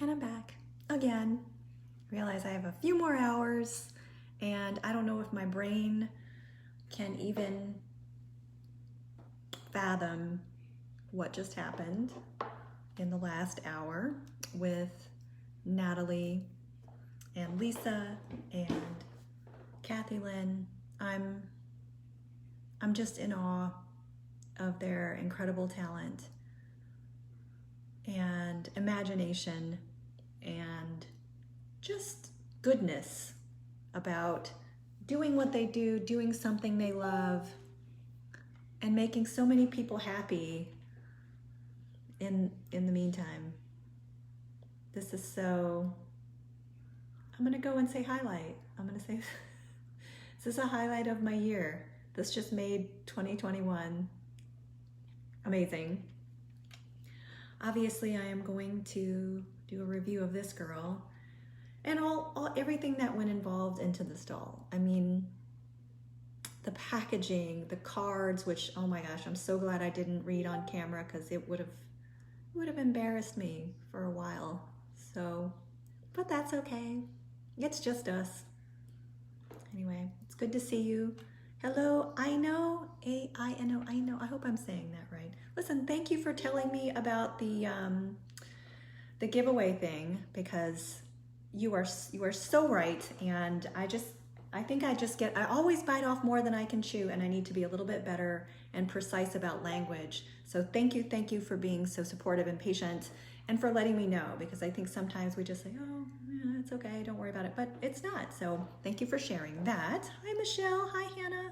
And I'm back again. Realize I have a few more hours and I don't know if my brain can even fathom what just happened in the last hour with Natalie and Lisa and Kathy Lynn. I'm just in awe of their incredible talent and imagination and just goodness about doing what they do, doing something they love, and making so many people happy in the meantime. This is so, I'm gonna go and say highlight. I'm gonna say, this is a highlight of my year. This just made 2021 amazing. Obviously, I am going to do a review of this girl and everything that went involved into this doll. I mean, the packaging, the cards, which, oh my gosh, I'm so glad I didn't read on camera because it would have embarrassed me for a while. So, but that's okay. It's just us. Anyway, it's good to see you. Hello, I know. I hope I'm saying that right. Listen, thank you for telling me about the giveaway thing, because you are so right, and I always bite off more than I can chew, and I need to be a little bit better and precise about language. So thank you for being so supportive and patient, and for letting me know, because I think sometimes we just say, oh, yeah, it's okay, don't worry about it, but it's not. So thank you for sharing that. Hi, Michelle. Hi, Hannah.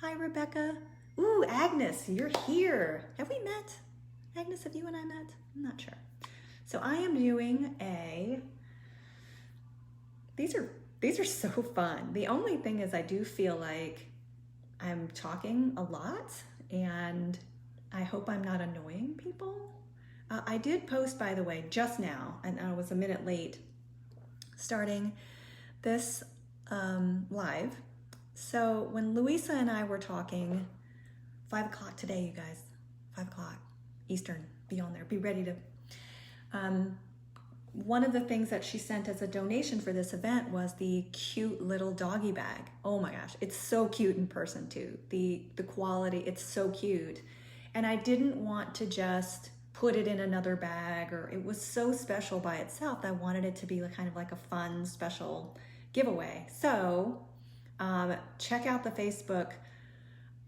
Hi, Rebecca. Ooh, Agnes, you're here. Have we met? Agnes, have you and I met? I'm not sure. So I am doing these are so fun. The only thing is I do feel like I'm talking a lot, and I hope I'm not annoying people. I did post, by the way, just now, and I was a minute late starting this live. So when Louisa and I were talking, 5 o'clock today, you guys, 5 o'clock Eastern, be on there, be ready to. One of the things that she sent as a donation for this event was the cute little doggy bag. Oh my gosh, it's so cute in person too. The quality, it's so cute. And I didn't want to just put it in another bag, or it was so special by itself. I wanted it to be kind of like a fun, special giveaway. So check out the Facebook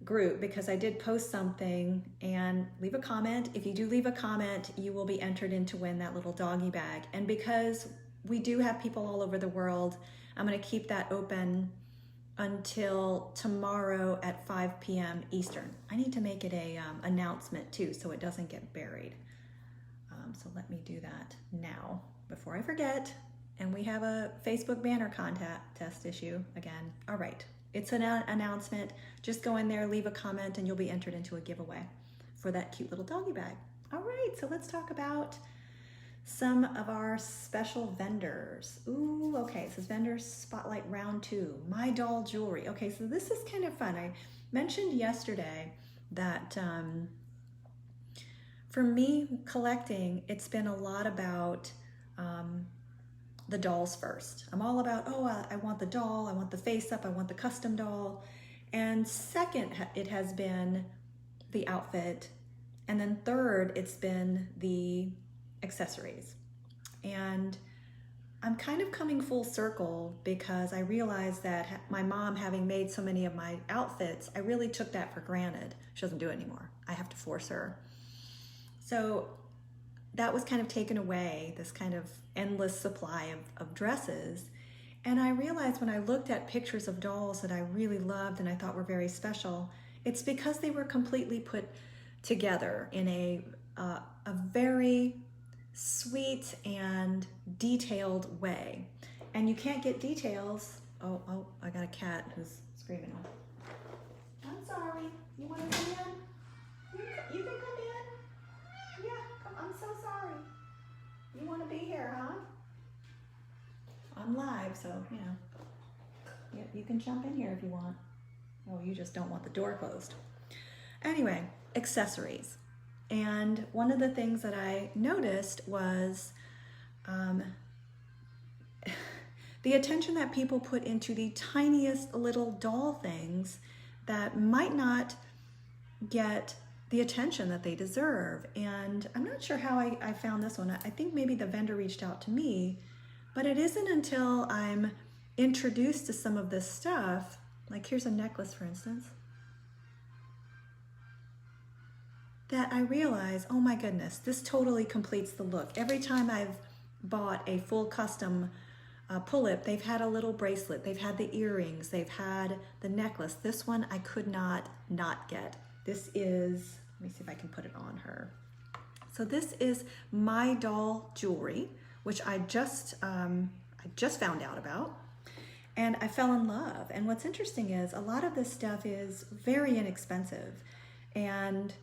group, because I did post something, and leave a comment. If you do leave a comment, you will be entered in to win that little doggy bag. And because we do have people all over the world, I'm going to keep that open until tomorrow at 5 p.m. Eastern. I need to make it a announcement too, so it doesn't get buried. So let me do that now before I forget. And we have a Facebook banner contest issue again. All right. It's an announcement. Just go in there, leave a comment, and you'll be entered into a giveaway for that cute little doggy bag. All right, so let's talk about some of our special vendors. Ooh, okay, so vendor spotlight round 2, My Doll Jewelry. Okay, so this is kind of fun. I mentioned yesterday that for me, collecting, it's been a lot about the dolls first. I'm all about, I want the doll, I want the face up, I want the custom doll. And second, it has been the outfit. And then third, it's been the accessories. And I'm kind of coming full circle, because I realized that my mom, having made so many of my outfits, I really took that for granted. She doesn't do it anymore. I have to force her. So that was kind of taken away, this kind of endless supply of dresses. And I realized when I looked at pictures of dolls that I really loved and I thought were very special, it's because they were completely put together in a very sweet and detailed way. And you can't get details. Oh, I got a cat who's screaming. I'm sorry, you wanna come in? You can come in. Yeah, come, I'm so sorry. You wanna be here, huh? I'm live, so, you know. Yeah, you can jump in here if you want. Oh, you just don't want the door closed. Anyway, accessories. And one of the things that I noticed was the attention that people put into the tiniest little doll things that might not get the attention that they deserve. And I'm not sure how I found this one. I think maybe the vendor reached out to me, but it isn't until I'm introduced to some of this stuff, like here's a necklace, for instance, that I realize, oh my goodness, this totally completes the look. Every time I've bought a full custom pull-up, they've had a little bracelet, they've had the earrings, they've had the necklace. This one I could not get. This is, let me see if I can put it on her. So this is My Doll Jewelry, which I just found out about, and I fell in love. And what's interesting is a lot of this stuff is very inexpensive, and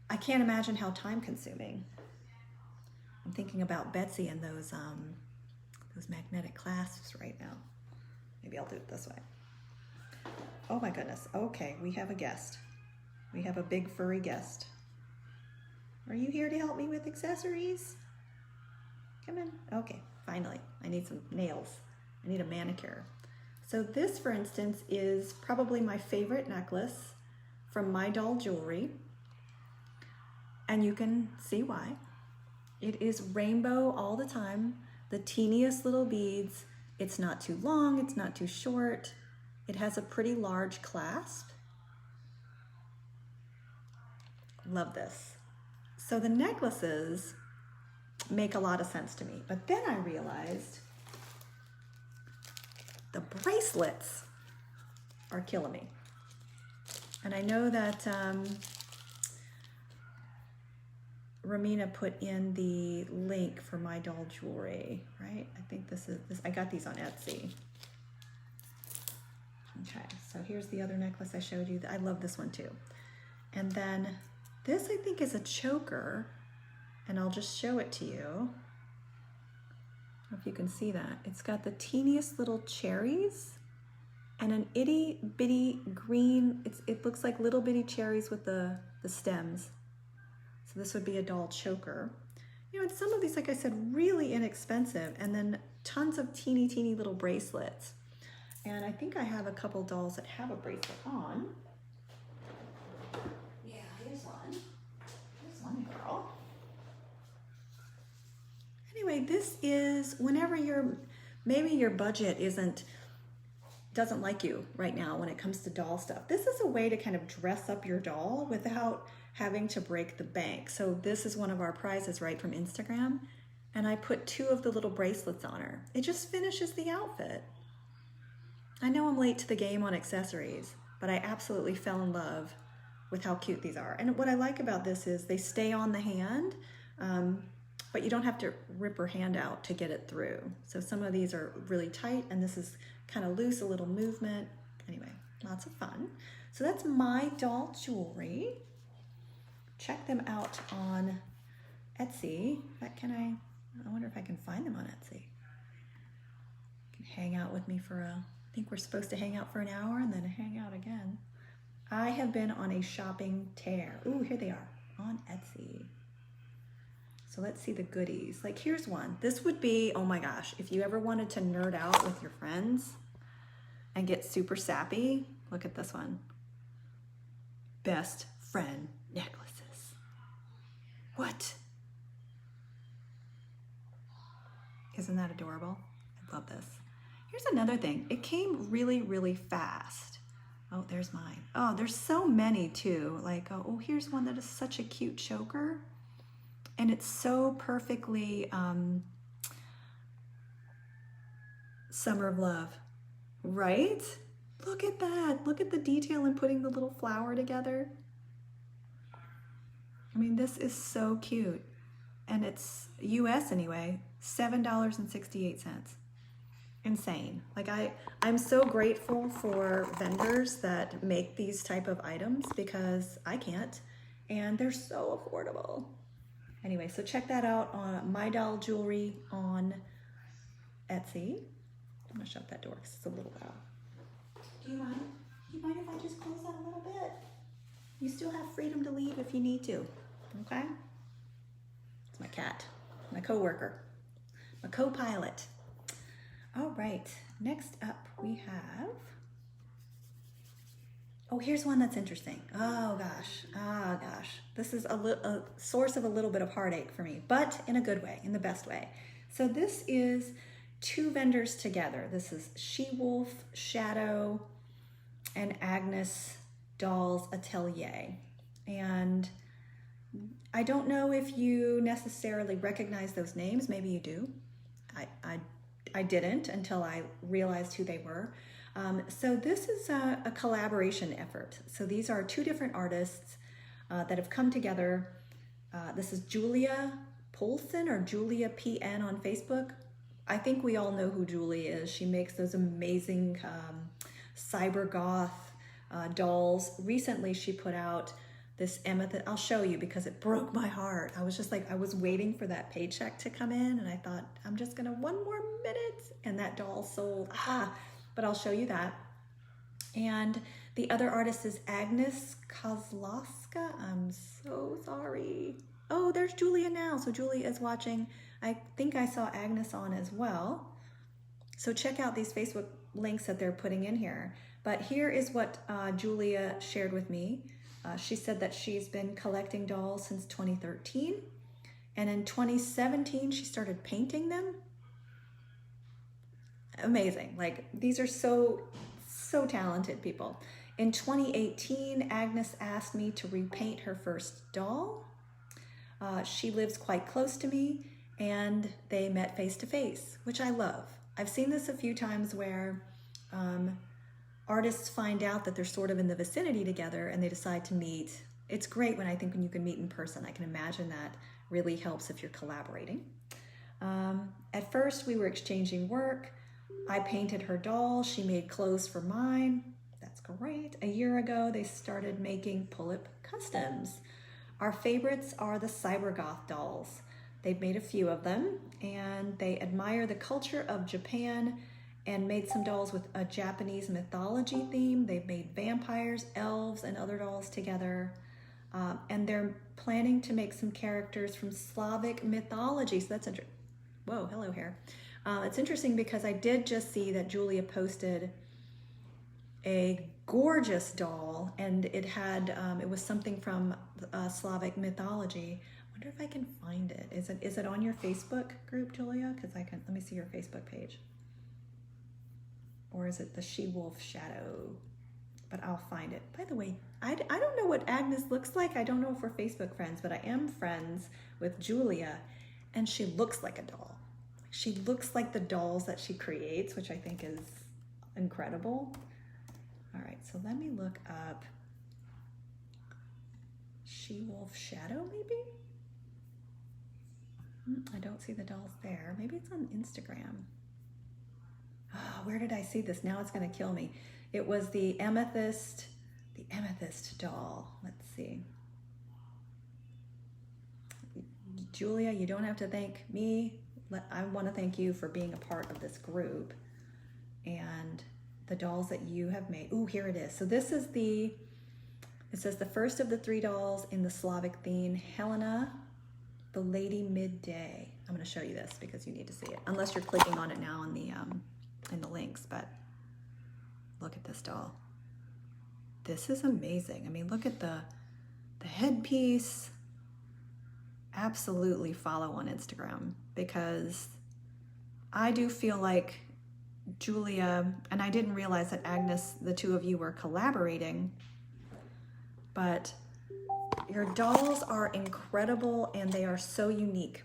I can't imagine how time-consuming. I'm thinking about Betsy and those magnetic clasps right now. Maybe I'll do it this way. Oh my goodness. Okay, we have a guest. We have a big furry guest. Are you here to help me with accessories? Come in. Okay, finally. I need some nails. I need a manicure. So this, for instance, is probably my favorite necklace from My Doll Jewelry. And you can see why. It is rainbow all the time, the teeniest little beads. It's not too long, it's not too short. It has a pretty large clasp. Love this. So the necklaces make a lot of sense to me, but then I realized the bracelets are killing me. And I know that Romina put in the link for My Doll Jewelry, right? I think this, I got these on Etsy. Okay, so here's the other necklace I showed you. I love this one too. And then this I think is a choker, and I'll just show it to you. I don't know if you can see that. It's got the teeniest little cherries and an itty bitty green, it looks like little bitty cherries with the stems. So this would be a doll choker. You know, and some of these, like I said, really inexpensive, and then tons of teeny little bracelets. And I think I have a couple dolls that have a bracelet on. Yeah, here's one. Here's one girl. Anyway, this is whenever maybe your budget doesn't like you right now when it comes to doll stuff. This is a way to kind of dress up your doll without having to break the bank. So this is one of our prizes, right, from Instagram. And I put 2 of the little bracelets on her. It just finishes the outfit. I know I'm late to the game on accessories, but I absolutely fell in love with how cute these are. And what I like about this is they stay on the hand, but you don't have to rip her hand out to get it through. So some of these are really tight, and this is kind of loose, a little movement. Anyway, lots of fun. So that's My Doll Jewelry. Check them out on Etsy. I wonder if I can find them on Etsy. You can hang out with me I think we're supposed to hang out for an hour and then hang out again. I have been on a shopping tear. Ooh, here they are on Etsy. So let's see the goodies. Like here's one. This would be, oh my gosh, if you ever wanted to nerd out with your friends and get super sappy, look at this one. Best friend necklaces. What? Isn't that adorable? I love this. Here's another thing. It came really fast. Oh, there's mine. Oh, there's so many too. Like, oh, here's one that is such a cute choker. And it's so perfectly Summer of Love, right? Look at that. Look at the detail in putting the little flower together. I mean, this is so cute. And it's US anyway, $7.68. Insane. Like I'm so grateful for vendors that make these type of items because I can't, and they're so affordable. Anyway, so check that out on My Doll Jewelry on Etsy. I'm gonna shut that door because it's a little loud. Do you mind? Do you mind if I just close that a little bit? You still have freedom to leave if you need to, okay? It's my cat, my coworker, a co-pilot. All right, next up we have, oh, here's one that's interesting. Oh gosh. This is a source of a little bit of heartache for me, but in a good way, in the best way. So this is two vendors together. This is She-Wolf Shadow and Agnes Doll's Atelier. And I don't know if you necessarily recognize those names. Maybe you do. I didn't until I realized who they were. So this is a collaboration effort. So these are two different artists that have come together. This is Julia Polson or Julia PN on Facebook. I think we all know who Julie is. She makes those amazing cyber goth dolls. Recently she put out this Amethyst. I'll show you because it broke my heart. I was just like, I was waiting for that paycheck to come in and I thought, I'm just gonna one more minute, and that doll sold. But I'll show you that. And the other artist is Agnes Kozlowska. I'm so sorry. Oh, there's Julia now. So Julia is watching. I think I saw Agnes on as well. So check out these Facebook links that they're putting in here. But here is what Julia shared with me. She said that she's been collecting dolls since 2013. And in 2017, she started painting them. Amazing. Like, these are so talented people. In 2018, Agnes asked me to repaint her first doll. She lives quite close to me and they met face to face, which I love. I've seen this a few times where artists find out that they're sort of in the vicinity together and they decide to meet. It's great when you can meet in person. I can imagine that really helps if you're collaborating. At first we were exchanging work. I painted her doll. She made clothes for mine. That's great. A year ago, they started making pull-up customs. Our favorites are the cybergoth dolls. They've made a few of them and they admire the culture of Japan and made some dolls with a Japanese mythology theme. They've made vampires, elves, and other dolls together. And they're planning to make some characters from Slavic mythology. So that's interesting. Whoa, hello here. It's interesting because I did just see that Julia posted a gorgeous doll and it had, it was something from Slavic mythology. I wonder if I can find it. Is it on your Facebook group, Julia? Because let me see your Facebook page. Or is it the She-Wolf Shadow? But I'll find it. By the way, I don't know what Agnes looks like. I don't know if we're Facebook friends, but I am friends with Julia and she looks like a doll. She looks like the dolls that she creates, which I think is incredible. All right, so let me look up She-Wolf Shadow, maybe? I don't see the dolls there. Maybe it's on Instagram. Oh, where did I see this? Now it's gonna kill me. It was the Amethyst doll. Let's see. Julia, you don't have to thank me. I want to thank you for being a part of this group and the dolls that you have made. Ooh, here it is. So this is it says the first of the 3 dolls in the Slavic theme, Helena, the Lady Midday. I'm going to show you this because you need to see it, unless you're clicking on it now in the links, but look at this doll. This is amazing. I mean, look at the headpiece. Absolutely follow on Instagram because I do feel like Julia, and I didn't realize that Agnes, the two of you were collaborating, but your dolls are incredible and they are so unique.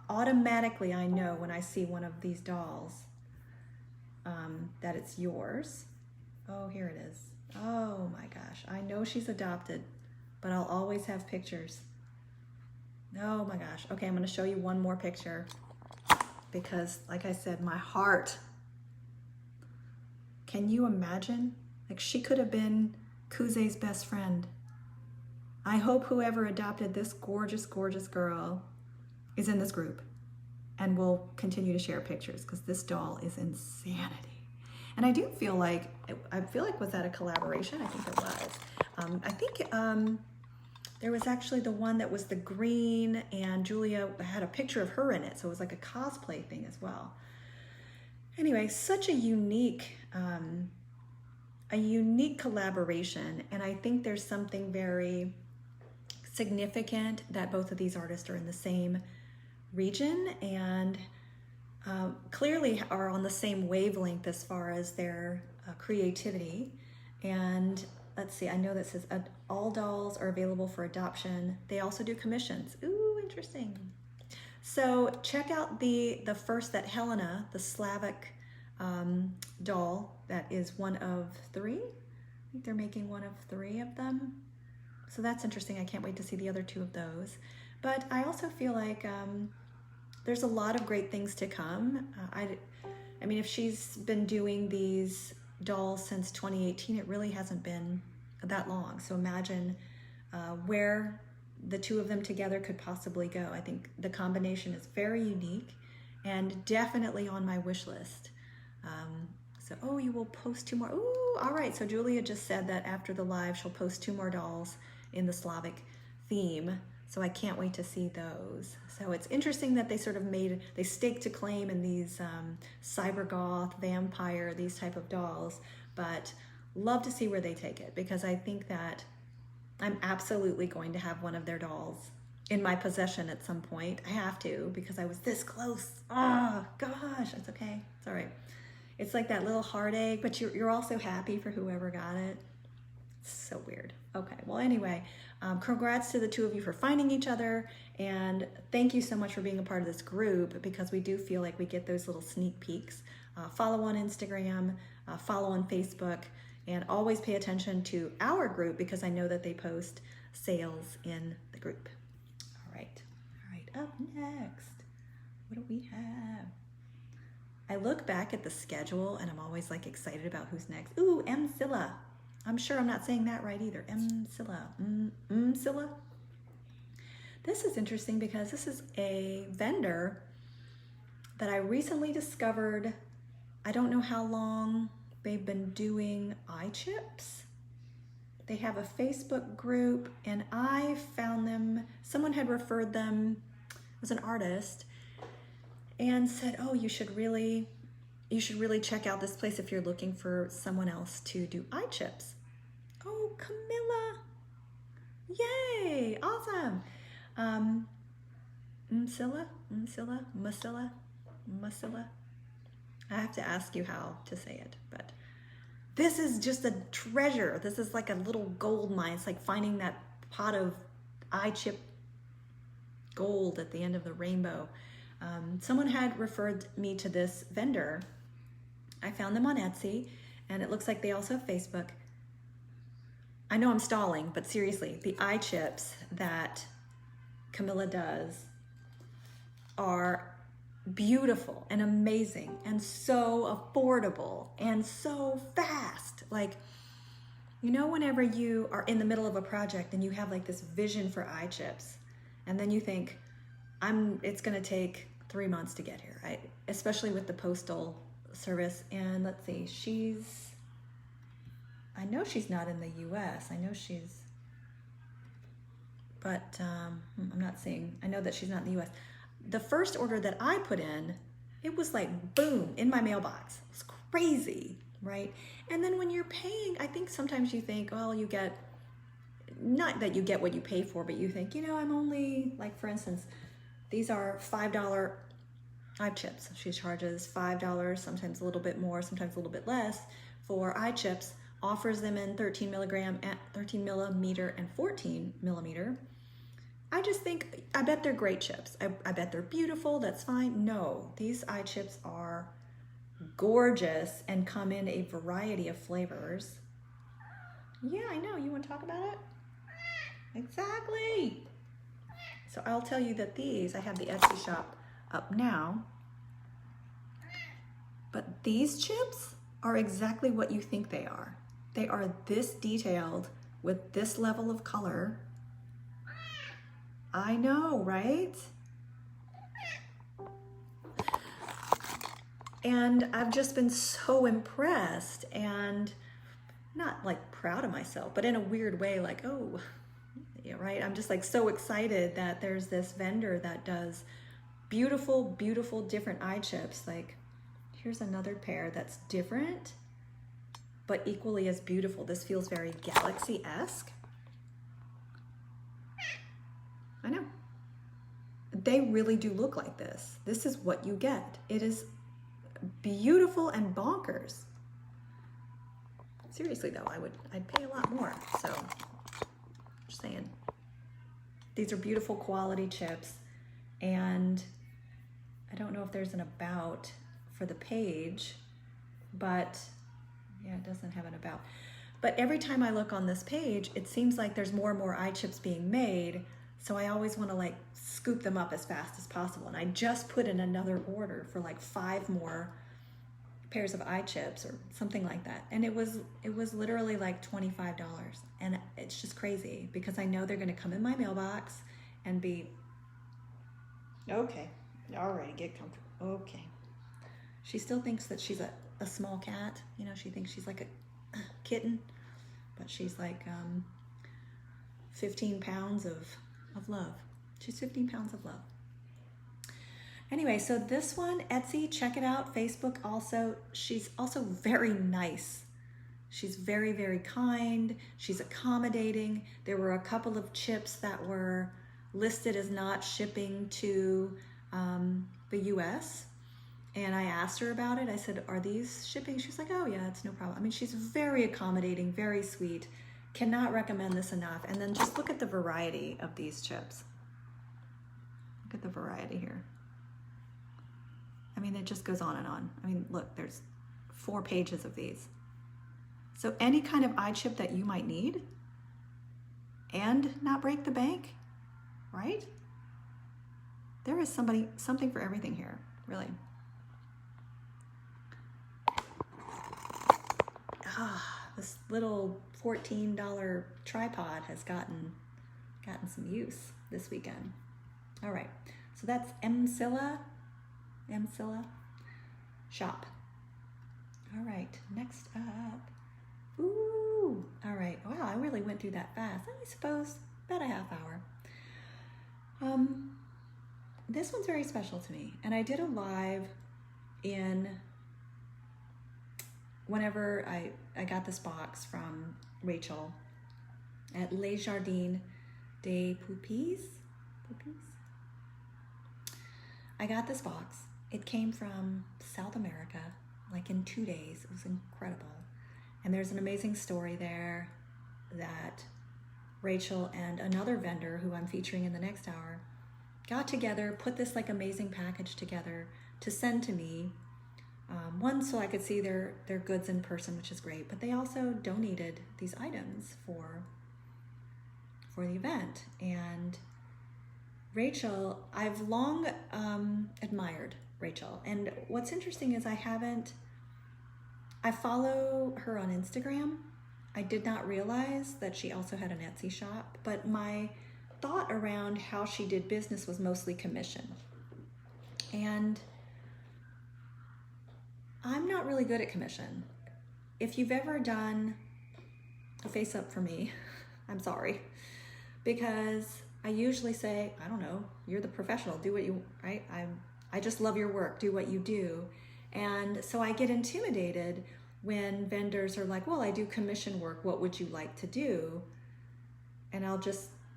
Automatically, I know when I see one of these dolls that it's yours. Oh, here it is. Oh my gosh. I know she's adopted, but I'll always have pictures. Oh my gosh. Okay, I'm going to show you one more picture because, like I said, my heart. Can you imagine? Like, she could have been Kuze's best friend. I hope whoever adopted this gorgeous, gorgeous girl is in this group and will continue to share pictures because this doll is insanity. And I do feel like, was that a collaboration? I think it was. I think There was actually the one that was the green, and Julia had a picture of her in it, so it was like a cosplay thing as well. Anyway, such a unique collaboration, and I think there's something very significant that both of these artists are in the same region and clearly are on the same wavelength as far as their creativity. And let's see, I know that says all dolls are available for adoption. They also do commissions. Ooh, interesting. So check out the first, that Helena, the Slavic doll, that is one of 3. I think they're making one of 3 of them. So that's interesting. I can't wait to see the other 2 of those. But I also feel like there's a lot of great things to come. I mean, if she's been doing these dolls since 2018, it really hasn't been that long. So imagine where the 2 of them together could possibly go. I think the combination is very unique and definitely on my wish list. Oh, you will post 2 more. Ooh, all right. So Julia just said that after the live, she'll post 2 more dolls in the Slavic theme. So I can't wait to see those. So it's interesting that they sort of they staked a claim in these cyber goth, vampire, these type of dolls, but love to see where they take it, because I think that I'm absolutely going to have one of their dolls in my possession at some point. I have to, because I was this close. Oh gosh, it's okay. It's all right. It's like that little heartache, but you're also happy for whoever got it. It's so weird. Okay, well anyway, congrats to the 2 of you for finding each other, and thank you so much for being a part of this group, because we do feel like we get those little sneak peeks. Follow on Instagram, follow on Facebook, and always pay attention to our group, because I know that they post sales in the group. All right, up next, what do we have? I look back at the schedule and I'm always like excited about who's next. Ooh, Mcila. I'm sure I'm not saying that right either. Mcila. This is interesting because this is a vendor that I recently discovered. I don't know how long they've been doing eye chips. They have a Facebook group, and I found them, someone had referred them, it was an artist, and said, oh, you should really check out this place if you're looking for someone else to do eye chips. Oh, Camilla. Yay, awesome. Mcila. I have to ask you how to say it, but this is just a treasure. This is like a little gold mine. It's like finding that pot of eye chip gold at the end of the rainbow. Someone had referred me to this vendor. I found them on Etsy, and it looks like they also have Facebook. I know I'm stalling, but seriously, the eye chips that Camilla does are beautiful and amazing and so affordable and so fast. Like, you know, whenever you are in the middle of a project and you have like this vision for eye chips, and then you think, it's gonna take 3 months to get here, right? Especially with the postal service. And let's see, I know she's not in the US. But I'm not seeing, I know that she's not in the US. The first order that I put in, it was like, boom, in my mailbox. It's crazy, right? And then when you're paying, I think sometimes you think, well, you get, not that you get what you pay for, but you think, you know, I'm only, like for instance, these are $5 eye chips. She charges $5, sometimes a little bit more, sometimes a little bit less for eye chips, offers them in 13 millimeter and 14 millimeter. I just think, I bet they're great chips. I bet they're beautiful, that's fine. No, these eye chips are gorgeous and come in a variety of flavors. Yeah, I know, you want to talk about it? Exactly. So I'll tell you that these, I have the Etsy shop up now, but these chips are exactly what you think they are. They are this detailed with this level of color. I know, right? And I've just been so impressed and not like proud of myself, but in a weird way, like, oh, Yeah, right? I'm just like so excited that there's this vendor that does beautiful, beautiful different eye chips. Like here's another pair that's different, but equally as beautiful. This feels very galaxy-esque. I know. They really do look like this. This is what you get. It is beautiful and bonkers. Seriously though, I'd pay a lot more. So, just saying. These are beautiful quality chips, and I don't know if there's an about for the page, but yeah, it doesn't have an about. But every time I look on this page, it seems like there's more and more eye chips being made. So I always want to like scoop them up as fast as possible. And I just put in another order for like 5 more pairs of eye chips or something like that. And it was literally like $25. And it's just crazy because I know they're going to come in my mailbox and be, okay, all right, get comfortable. Okay. She still thinks that she's a small cat. You know, she thinks she's like a kitten, but she's like 15 pounds of love. She's 15 pounds of love. Anyway, so this one, Etsy, check it out. Facebook also. She's also very nice. She's very, very kind. She's accommodating. There were a couple of chips that were listed as not shipping to the US. And I asked her about it. I said, are these shipping? She's like, oh yeah, it's no problem. I mean, she's very accommodating, very sweet. Cannot recommend this enough. And then just look at the variety of these chips. Look at the variety here. I mean, it just goes on and on. I mean, look, there's 4 pages of these. So any kind of eye chip that you might need and not break the bank, right? There is something for everything here, really. This little $14 tripod has gotten some use this weekend. All right, so that's Mcila Shop. All right, next up. Ooh, all right. Wow, I really went through that fast. I suppose about a half hour. This one's very special to me, and I did a live whenever I got this box from Rachel at Les Jardins des Poupées. I got this box. It came from South America, like in 2 days. It was incredible. And there's an amazing story there that Rachel and another vendor who I'm featuring in the next hour got together, put this like amazing package together to send to me. One, so I could see their goods in person, which is great, but they also donated these items for the event. And Rachel, I've long admired Rachel. And what's interesting is I follow her on Instagram. I did not realize that she also had an Etsy shop, but my thought around how she did business was mostly commission. And I'm not really good at commission. If you've ever done a face up for me, I'm sorry, because I usually say, I don't know, you're the professional, do what you, right? I just love your work, do what you do. And so I get intimidated when vendors are like, well, I do commission work, what would you like to do? And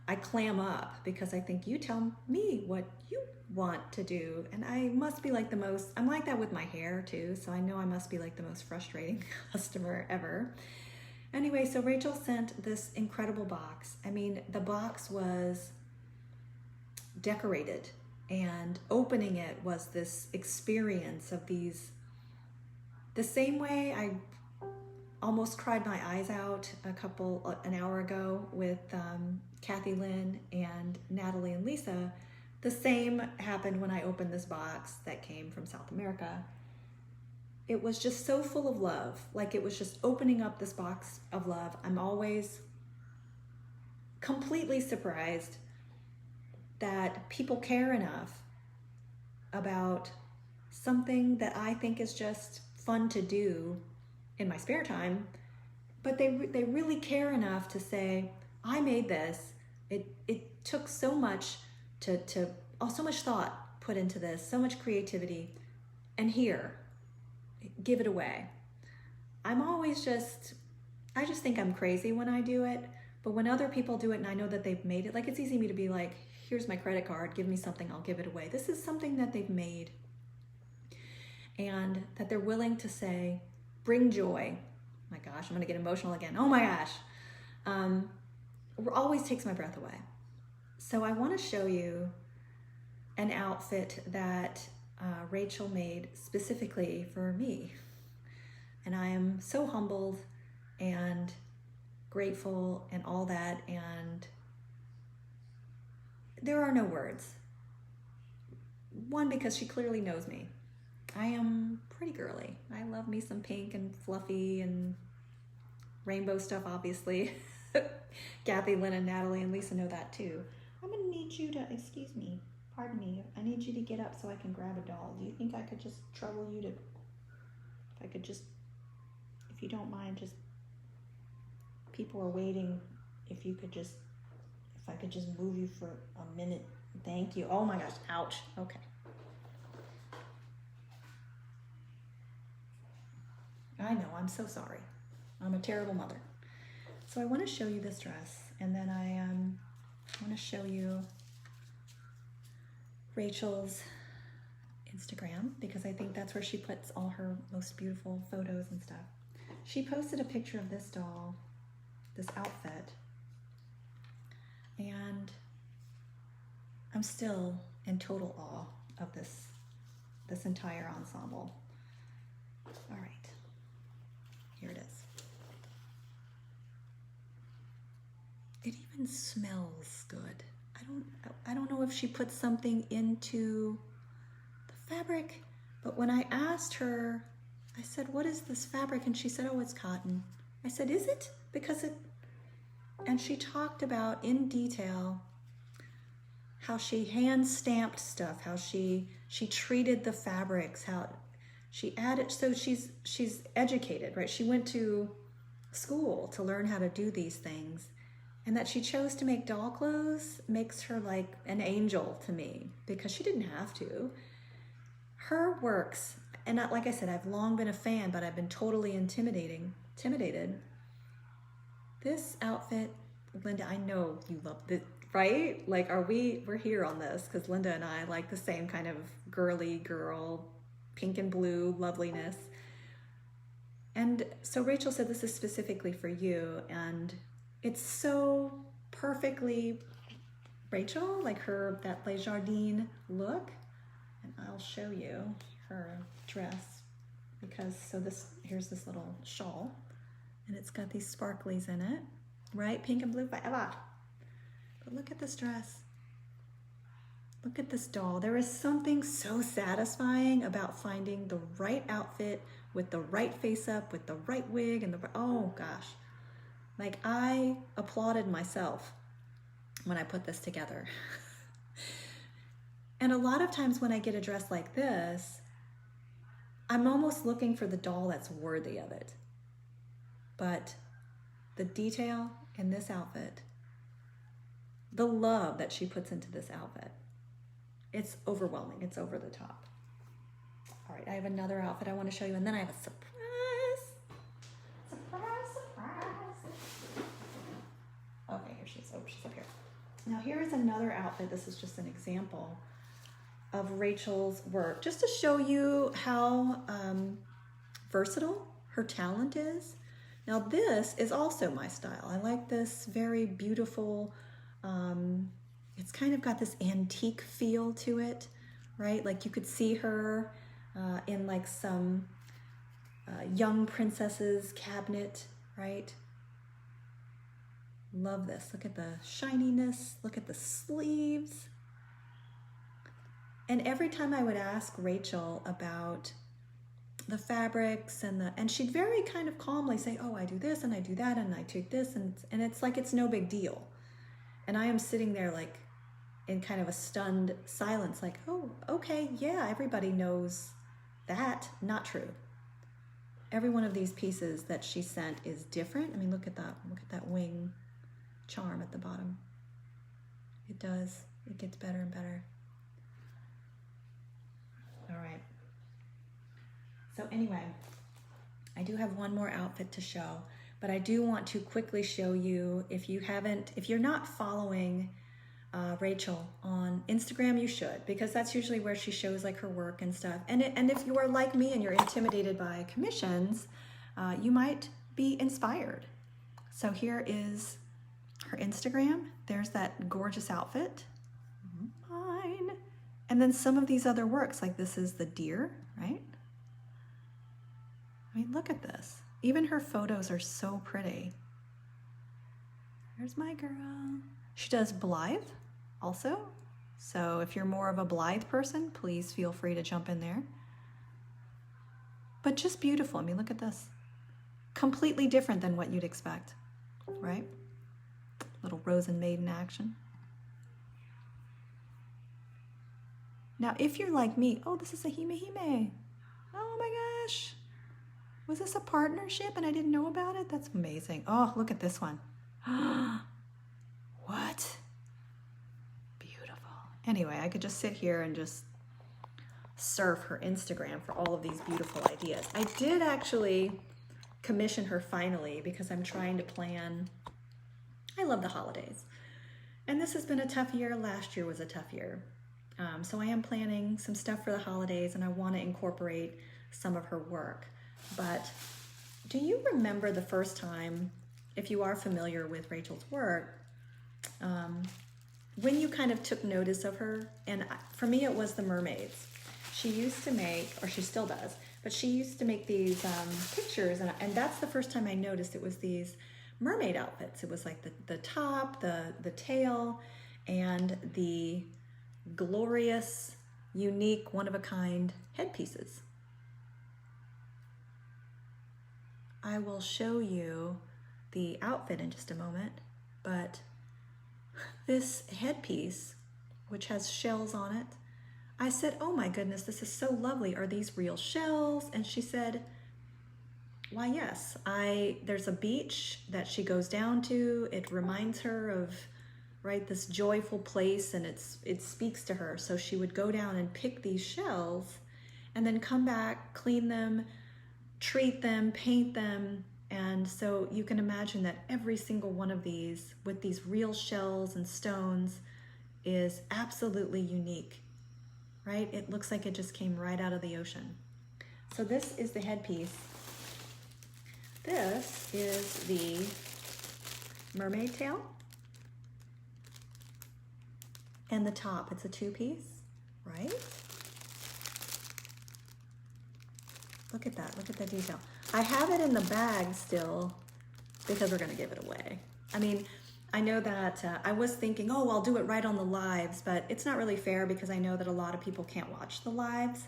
I clam up because I think you tell me what you want to do. And I must be like I'm like that with my hair too. So I know I must be like the most frustrating customer ever. Anyway, so Rachel sent this incredible box. I mean, the box was decorated, and opening it was this experience of these, the same way I almost cried my eyes out an hour ago with Kathy Lynn and Natalie and Lisa. The same happened when I opened this box that came from South America. It was just so full of love. Like it was just opening up this box of love. I'm always completely surprised that people care enough about something that I think is just fun to do in my spare time, but they really care enough to say, I made this It took so much so much thought put into this, so much creativity, and here, give it away. I'm always I just think I'm crazy when I do it, but when other people do it and I know that they've made it, like it's easy for me to be like, here's my credit card, give me something, I'll give it away. This is something that they've made and that they're willing to say, bring joy. My gosh, I'm gonna get emotional again. Oh my gosh. Always takes my breath away. So I wanna show you an outfit that Rachel made specifically for me. And I am so humbled and grateful and all that, and there are no words. One, because she clearly knows me. I am pretty girly. I love me some pink and fluffy and rainbow stuff, obviously. Kathy, Lynn, and Natalie, and Lisa know that too. I'm gonna need you to, excuse me, pardon me, I need you to get up so I can grab a doll. Do you think I could just trouble you to, if I could just, if you don't mind, just, people are waiting, if you could just, if I could just move you for a minute. Thank you. Oh my gosh, ouch, okay. I know, I'm so sorry. I'm a terrible mother. So I want to show you this dress, and then I want to show you Rachel's Instagram, because I think that's where she puts all her most beautiful photos and stuff. She posted a picture of this doll, this outfit, and I'm still in total awe of this entire ensemble. All right. Here it is. It even smells good. I don't know if she put something into the fabric, but when I asked her, I said, what is this fabric? And she said, oh, it's cotton. I said, is it? Because it, and she talked about in detail how she hand stamped stuff, how she treated the fabrics, how she added, so she's educated, right? She went to school to learn how to do these things, and that she chose to make doll clothes makes her like an angel to me, because she didn't have to. Her works, and not, like I said, I've long been a fan, but I've been totally intimidated. This outfit, Linda, I know you love this, right? Like, we're here on this because Linda and I like the same kind of girly girl, pink and blue loveliness. And so Rachel said, this is specifically for you. And it's so perfectly Rachel, like that Le Jardin look. And I'll show you her dress, because here's this little shawl, and it's got these sparklies in it, right? Pink and blue forever. But look at this dress. Look at this doll. There is something so satisfying about finding the right outfit with the right face up, with the right wig, and oh gosh. Like, I applauded myself when I put this together. And a lot of times when I get a dress like this, I'm almost looking for the doll that's worthy of it. But the detail in this outfit, the love that she puts into this outfit, it's overwhelming. It's over the top. All right, I have another outfit I want to show you, and then I have a surprise. Surprise. Okay, here she is. Oh, she's up here. Now here is another outfit. This is just an example of Rachel's work, just to show you how versatile her talent is. Now this is also my style. I like this very beautiful, it's kind of got this antique feel to it, right? Like you could see her in like some young princess's cabinet, right? Love this. Look at the shininess. Look at the sleeves. And every time I would ask Rachel about the fabrics and she'd very kind of calmly say, oh, I do this and I do that and I take this, and it's like it's no big deal. And I am sitting there like in kind of a stunned silence, like, oh, okay, yeah, everybody knows that. Not true. Every one of these pieces that she sent is different. I mean, look at that wing charm at the bottom. It does. It gets better and better. All right. So anyway, I do have one more outfit to show, but I do want to quickly show you, if you're not following Rachel on Instagram, you should, because that's usually where she shows like her work and stuff. And if you are like me and you're intimidated by commissions, you might be inspired. So here is her Instagram. There's that gorgeous outfit. Mine. And then some of these other works, like this is the deer, right? I mean, look at this. Even her photos are so pretty. There's my girl. She does Blythe also. So if you're more of a Blythe person, please feel free to jump in there. But just beautiful. I mean, look at this. Completely different than what you'd expect, right? Little rose and maiden action. Now, if you're like me, oh, this is a Hime Hime. Oh my gosh. Was this a partnership and I didn't know about it? That's amazing. Oh, look at this one. What? Beautiful. Anyway, I could just sit here and just surf her Instagram for all of these beautiful ideas. I did actually commission her finally because I'm trying to plan. I love the holidays. And this has been a tough year. Last year was a tough year. So I am planning some stuff for the holidays and I want to incorporate some of her work. But do you remember the first time, if you are familiar with Rachel's work, when you kind of took notice of her? And for me, it was the mermaids. She used to make, or she still does, but she used to make these pictures, and that's the first time I noticed it was these mermaid outfits. It was like the top, the tail, and the glorious, unique, one-of-a-kind headpieces. I will show you the outfit in just a moment, but this headpiece, which has shells on it, I said, oh my goodness, this is so lovely. Are these real shells? And she said, why, yes. There's a beach that she goes down to. It reminds her of, right, this joyful place, and it speaks to her. So she would go down and pick these shells and then come back, clean them, treat them, paint them. And so you can imagine that every single one of these with these real shells and stones is absolutely unique, right? It looks like it just came right out of the ocean. So this is the headpiece. This is the mermaid tail. And the top, it's a two-piece, right? Look at that, look at the detail. I have it in the bag still because we're gonna give it away. I mean, I know that I was thinking, oh, I'll do it right on the lives, but it's not really fair because I know that a lot of people can't watch the lives.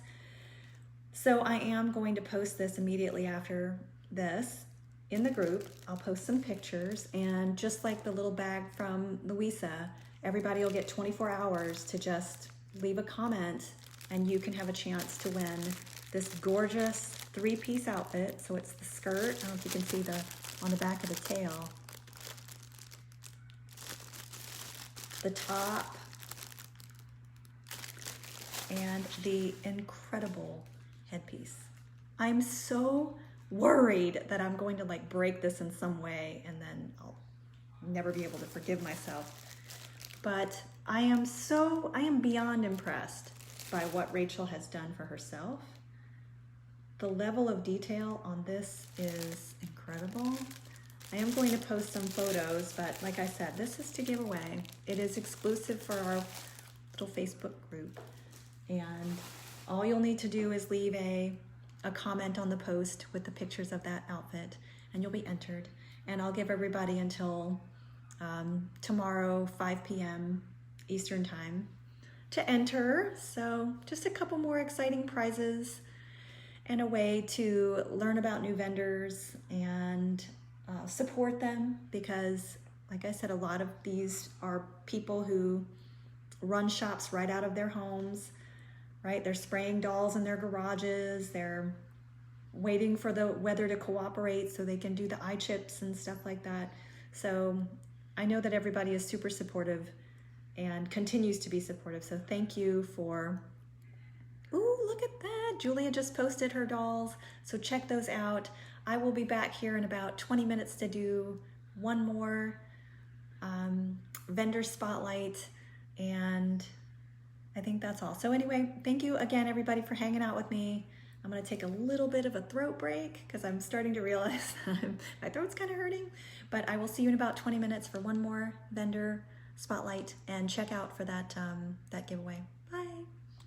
So I am going to post this immediately after this in the group. I'll post some pictures, and just like the little bag from Louisa, everybody will get 24 hours to just leave a comment and you can have a chance to win this gorgeous three-piece outfit. So it's the skirt, I don't know if you can see on the back of the tail, the top, and the incredible headpiece. I'm so worried that I'm going to like break this in some way and then I'll never be able to forgive myself. But I am beyond impressed by what Rachel has done for herself. The level of detail on this is incredible. I am going to post some photos, but like I said, this is to give away. It is exclusive for our little Facebook group. And all you'll need to do is leave a comment on the post with the pictures of that outfit and you'll be entered. And I'll give everybody until tomorrow, 5 p.m. Eastern time to enter. So just a couple more exciting prizes and a way to learn about new vendors and support them, because like I said, a lot of these are people who run shops right out of their homes, right? They're spraying dolls in their garages. They're waiting for the weather to cooperate so they can do the eye chips and stuff like that. So I know that everybody is super supportive and continues to be supportive. So thank you for, ooh, look at that. Julia just posted her dolls. So check those out. I will be back here in about 20 minutes to do one more vendor spotlight, and I think that's all. So anyway, thank you again, everybody, for hanging out with me. I'm gonna take a little bit of a throat break because I'm starting to realize my throat's kind of hurting, but I will see you in about 20 minutes for one more vendor spotlight, and check out for that, that giveaway.